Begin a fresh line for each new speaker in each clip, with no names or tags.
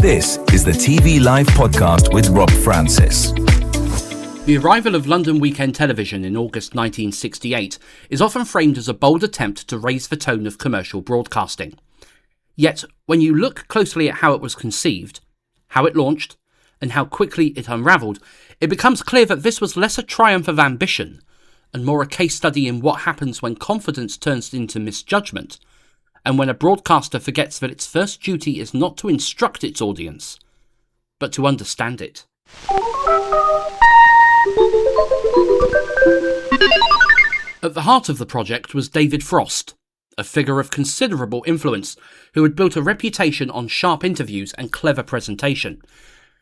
This is the TV Live podcast with Rob Francis.
The arrival of London weekend television in August 1968 is often framed as a bold attempt to raise the tone of commercial broadcasting. Yet, when you look closely at how it was conceived, how it launched, and how quickly it unravelled, it becomes clear that this was less a triumph of ambition and more a case study in what happens when confidence turns into misjudgment, and when a broadcaster forgets that its first duty is not to instruct its audience, but to understand it. At the heart of the project was David Frost, a figure of considerable influence who had built a reputation on sharp interviews and clever presentation,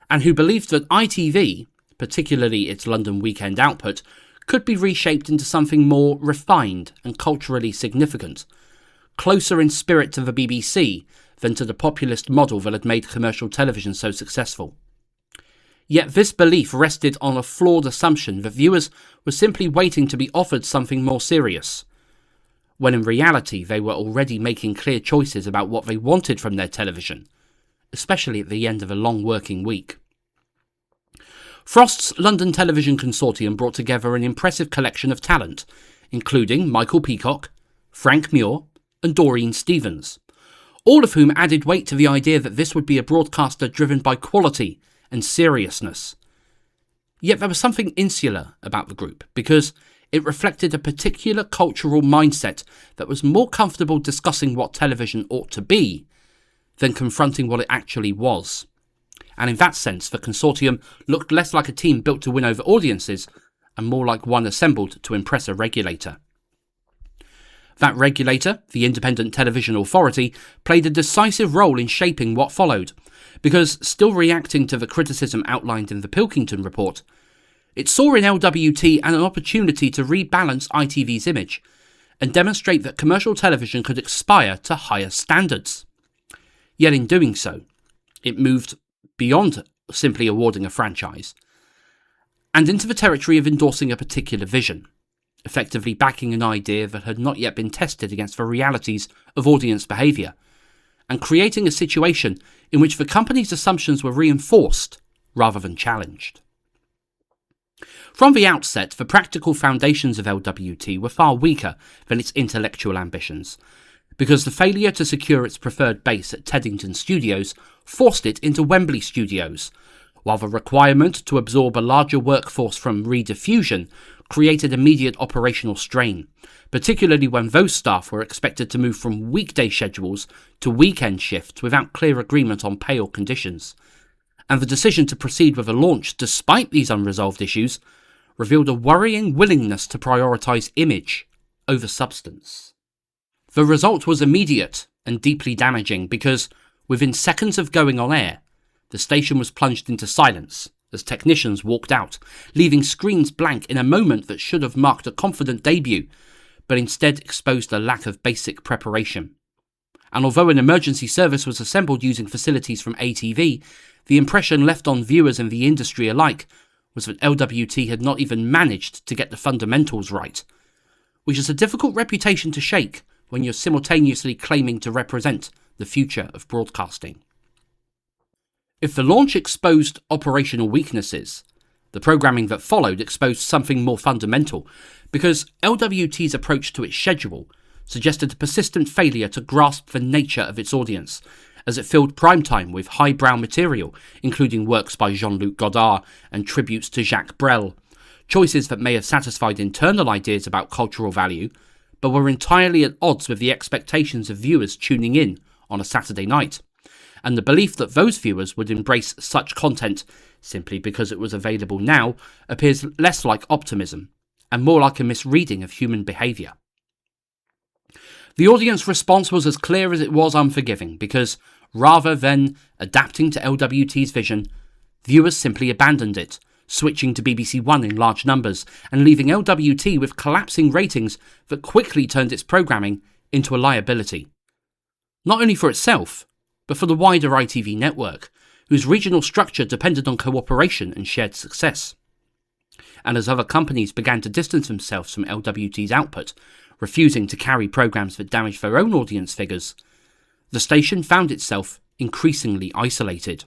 and who believed that ITV, particularly its London weekend output, could be reshaped into something more refined and culturally significant, closer in spirit to the BBC than to the populist model that had made commercial television so successful. Yet this belief rested on a flawed assumption that viewers were simply waiting to be offered something more serious, when in reality they were already making clear choices about what they wanted from their television, especially at the end of a long working week. Frost's London Television Consortium brought together an impressive collection of talent, including Michael Peacock, Frank Muir, and Doreen Stevens, all of whom added weight to the idea that this would be a broadcaster driven by quality and seriousness. Yet there was something insular about the group, because it reflected a particular cultural mindset that was more comfortable discussing what television ought to be than confronting what it actually was. And in that sense, the consortium looked less like a team built to win over audiences and more like one assembled to impress a regulator. That regulator, the Independent Television Authority, played a decisive role in shaping what followed, because, still reacting to the criticism outlined in the Pilkington report, it saw in LWT an opportunity to rebalance ITV's image and demonstrate that commercial television could aspire to higher standards. Yet in doing so, it moved beyond simply awarding a franchise and into the territory of endorsing a particular vision, effectively backing an idea that had not yet been tested against the realities of audience behaviour, and creating a situation in which the company's assumptions were reinforced rather than challenged. From the outset, the practical foundations of LWT were far weaker than its intellectual ambitions, because the failure to secure its preferred base at Teddington Studios forced it into Wembley Studios, while the requirement to absorb a larger workforce from rediffusion created immediate operational strain, particularly when those staff were expected to move from weekday schedules to weekend shifts without clear agreement on pay or conditions. And the decision to proceed with a launch despite these unresolved issues revealed a worrying willingness to prioritise image over substance. The result was immediate and deeply damaging because, within seconds of going on air, the station was plunged into silence as technicians walked out, leaving screens blank in a moment that should have marked a confident debut, but instead exposed a lack of basic preparation. And although an emergency service was assembled using facilities from ATV, the impression left on viewers and the industry alike was that LWT had not even managed to get the fundamentals right, which is a difficult reputation to shake when you're simultaneously claiming to represent the future of broadcasting. If the launch exposed operational weaknesses, the programming that followed exposed something more fundamental, because LWT's approach to its schedule suggested a persistent failure to grasp the nature of its audience, as it filled primetime with highbrow material, including works by Jean-Luc Godard and tributes to Jacques Brel, choices that may have satisfied internal ideas about cultural value, but were entirely at odds with the expectations of viewers tuning in on a Saturday night, and the belief that those viewers would embrace such content simply because it was available now appears less like optimism and more like a misreading of human behaviour. The audience response was as clear as it was unforgiving, because rather than adapting to LWT's vision, viewers simply abandoned it, switching to BBC One in large numbers and leaving LWT with collapsing ratings that quickly turned its programming into a liability. Not only for itself, but for the wider ITV network, whose regional structure depended on cooperation and shared success. And as other companies began to distance themselves from LWT's output, refusing to carry programmes that damaged their own audience figures, the station found itself increasingly isolated.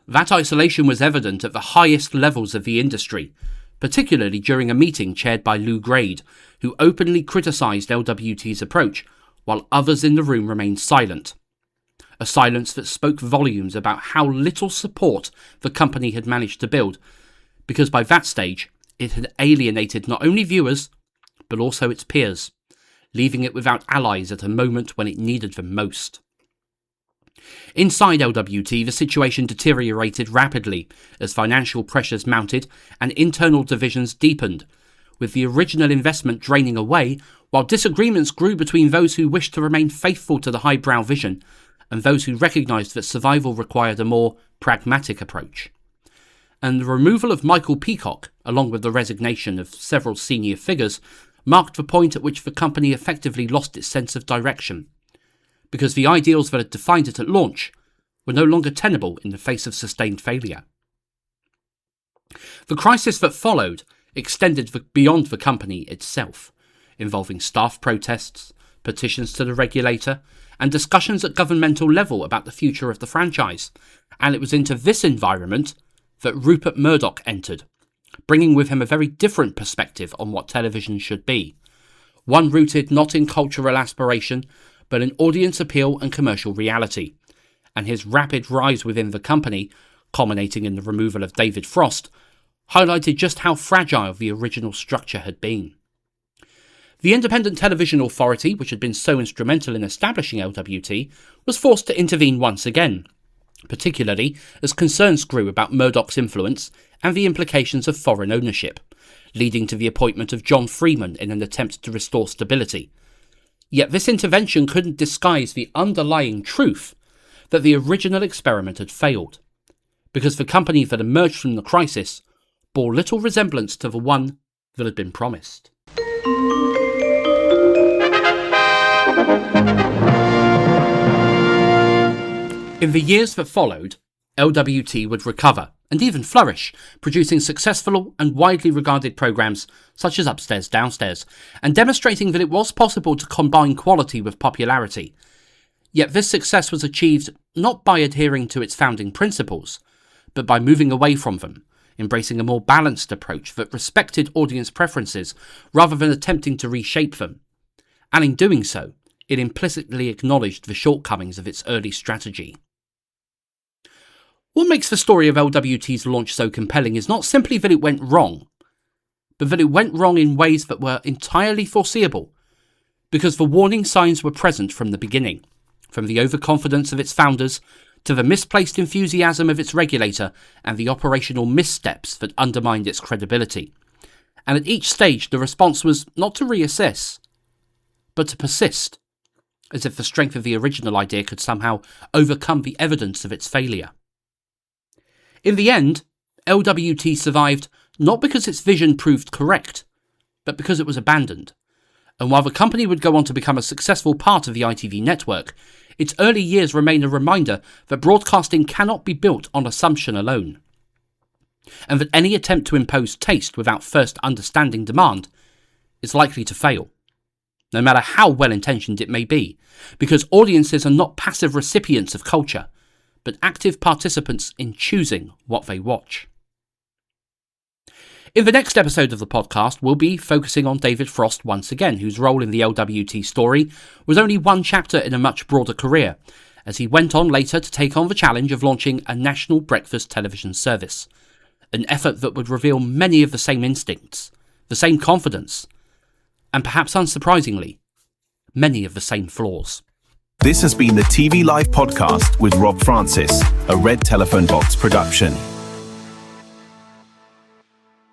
That isolation was evident at the highest levels of the industry, particularly during a meeting chaired by Lou Grade, who openly criticised LWT's approach, while others in the room remained silent. A silence that spoke volumes about how little support the company had managed to build, because by that stage it had alienated not only viewers, but also its peers, leaving it without allies at a moment when it needed them most. Inside LWT, the situation deteriorated rapidly as financial pressures mounted and internal divisions deepened, with the original investment draining away, while disagreements grew between those who wished to remain faithful to the highbrow vision and those who recognised that survival required a more pragmatic approach. And the removal of Michael Peacock, along with the resignation of several senior figures, marked the point at which the company effectively lost its sense of direction, because the ideals that had defined it at launch were no longer tenable in the face of sustained failure. The crisis that followed extended beyond the company itself, involving staff protests, petitions to the regulator, and discussions at governmental level about the future of the franchise, and it was into this environment that Rupert Murdoch entered, bringing with him a very different perspective on what television should be, one rooted not in cultural aspiration, but in audience appeal and commercial reality, and his rapid rise within the company, culminating in the removal of David Frost, highlighted just how fragile the original structure had been. The Independent Television Authority, which had been so instrumental in establishing LWT, was forced to intervene once again, particularly as concerns grew about Murdoch's influence and the implications of foreign ownership, leading to the appointment of John Freeman in an attempt to restore stability. Yet this intervention couldn't disguise the underlying truth that the original experiment had failed, because the company that emerged from the crisis bore little resemblance to the one that had been promised. In the years that followed, LWT would recover and even flourish, producing successful and widely regarded programmes such as Upstairs Downstairs, and demonstrating that it was possible to combine quality with popularity. Yet this success was achieved not by adhering to its founding principles, but by moving away from them, embracing a more balanced approach that respected audience preferences rather than attempting to reshape them. And in doing so, it implicitly acknowledged the shortcomings of its early strategy. What makes the story of LWT's launch so compelling is not simply that it went wrong, but that it went wrong in ways that were entirely foreseeable, because the warning signs were present from the beginning, from the overconfidence of its founders to the misplaced enthusiasm of its regulator and the operational missteps that undermined its credibility. And at each stage the response was not to reassess, but to persist, as if the strength of the original idea could somehow overcome the evidence of its failure. In the end, LWT survived not because its vision proved correct, but because it was abandoned. And while the company would go on to become a successful part of the ITV network, its early years remain a reminder that broadcasting cannot be built on assumption alone, and that any attempt to impose taste without first understanding demand is likely to fail, no matter how well-intentioned it may be, because audiences are not passive recipients of culture, but active participants in choosing what they watch. In the next episode of the podcast, we'll be focusing on David Frost once again, whose role in the LWT story was only one chapter in a much broader career, as he went on later to take on the challenge of launching a national breakfast television service, an effort that would reveal many of the same instincts, the same confidence, and perhaps unsurprisingly, many of the same flaws.
This has been the TV Live podcast with Rob Francis, a Red Telephone Box production.